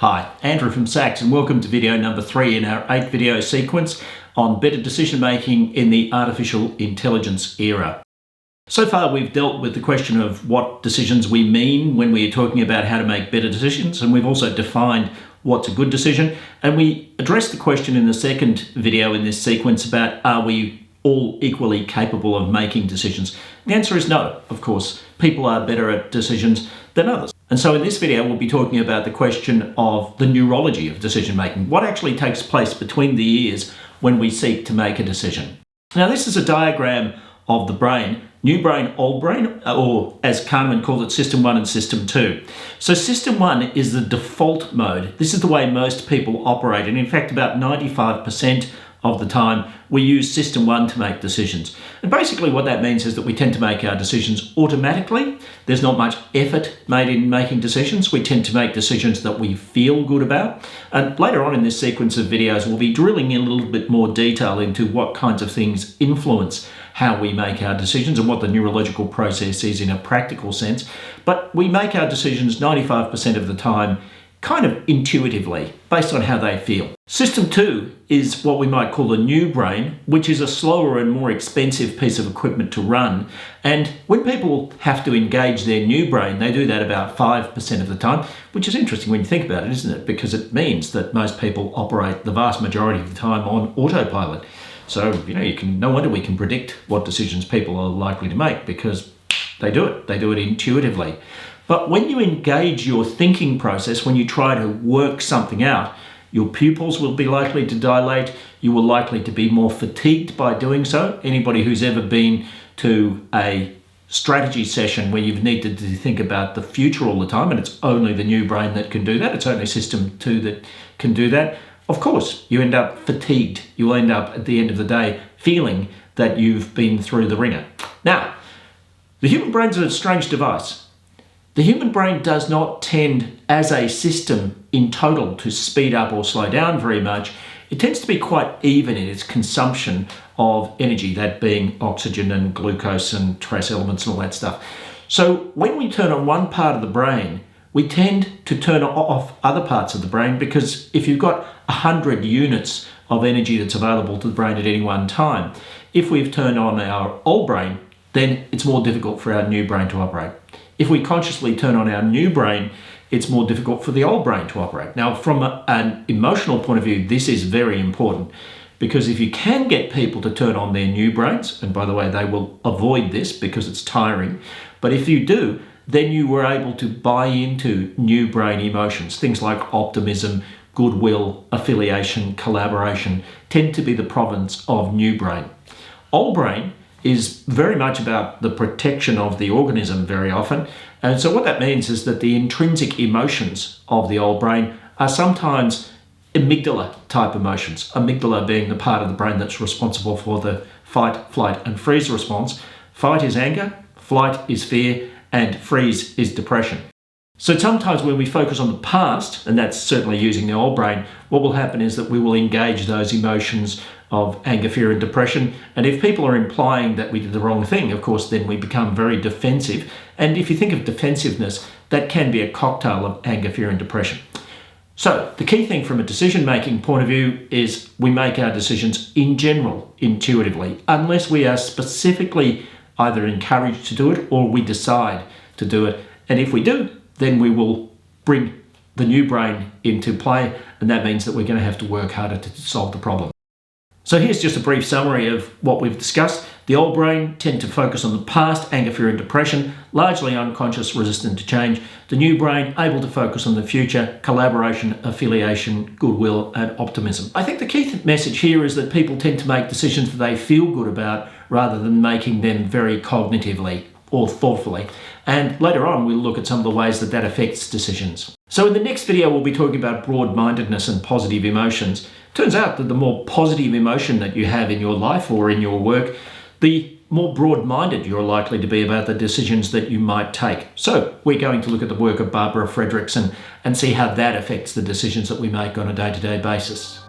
Hi, Andrew from Sachs, and welcome to video number 3 in our 8 video sequence on better decision making in the artificial intelligence era. So far we've dealt with the question of what decisions we mean when we are talking about how to make better decisions, and we've also defined what's a good decision, and we addressed the question in the second video in this sequence about are we all equally capable of making decisions. The answer is no, of course. People are better at decisions than others. And so in this video, we'll be talking about the question of the neurology of decision making. What actually takes place between the ears when we seek to make a decision. Now, this is a diagram of the brain, new brain, old brain, or as Kahneman called it, system 1 and system 2. So system 1 is the default mode. This is the way most people operate. And in fact, about 95% of the time, we use system 1 to make decisions. And basically what that means is that we tend to make our decisions automatically. There's not much effort made in making decisions. We tend to make decisions that we feel good about. And later on in this sequence of videos, we'll be drilling in a little bit more detail into what kinds of things influence how we make our decisions and what the neurological process is in a practical sense. But we make our decisions 95% of the time kind of intuitively, based on how they feel. System 2 is what we might call a new brain, which is a slower and more expensive piece of equipment to run. And when people have to engage their new brain, they do that about 5% of the time, which is interesting when you think about it, isn't it? Because it means that most people operate the vast majority of the time on autopilot. So, no wonder we can predict what decisions people are likely to make because they do it. They do it intuitively. But when you engage your thinking process, when you try to work something out, your pupils will be likely to dilate. You will likely to be more fatigued by doing so. Anybody who's ever been to a strategy session where you've needed to think about the future all the time, and it's only the new brain that can do that, it's only system 2 that can do that, of course, you end up fatigued. You'll end up at the end of the day feeling that you've been through the ringer. Now, the human brain's a strange device. The human brain does not tend, as a system in total, to speed up or slow down very much. It tends to be quite even in its consumption of energy, that being oxygen and glucose and trace elements and all that stuff. So when we turn on one part of the brain, we tend to turn off other parts of the brain, because if you've got 100 units of energy that's available to the brain at any one time, if we've turned on our old brain, then it's more difficult for our new brain to operate. If we consciously turn on our new brain, it's more difficult for the old brain to operate. Now, from an emotional point of view, this is very important, because if you can get people to turn on their new brains, and by the way, they will avoid this because it's tiring, but if you do, then you were able to buy into new brain emotions. Things like optimism, goodwill, affiliation, collaboration tend to be the province of new brain. Old brain is very much about the protection of the organism very often. And so what that means is that the intrinsic emotions of the old brain are sometimes amygdala type emotions. Amygdala being the part of the brain that's responsible for the fight, flight, and freeze response. Fight is anger, flight is fear, and freeze is depression. So sometimes when we focus on the past, and that's certainly using the old brain, what will happen is that we will engage those emotions of anger, fear, and depression. And if people are implying that we did the wrong thing, of course, then we become very defensive. And if you think of defensiveness, that can be a cocktail of anger, fear, and depression. So the key thing from a decision-making point of view is we make our decisions in general intuitively, unless we are specifically either encouraged to do it or we decide to do it. And if we do, then we will bring the new brain into play, and that means that we're going to have to work harder to solve the problem. So here's just a brief summary of what we've discussed. The old brain tend to focus on the past, anger, fear, and depression, largely unconscious, resistant to change. The new brain able to focus on the future, collaboration, affiliation, goodwill, and optimism. I think the key message here is that people tend to make decisions that they feel good about rather than making them very cognitively or thoughtfully. And later on, we'll look at some of the ways that that affects decisions. So in the next video, we'll be talking about broad-mindedness and positive emotions. Turns out that the more positive emotion that you have in your life or in your work, the more broad-minded you're likely to be about the decisions that you might take. So we're going to look at the work of Barbara Fredrickson and see how that affects the decisions that we make on a day-to-day basis.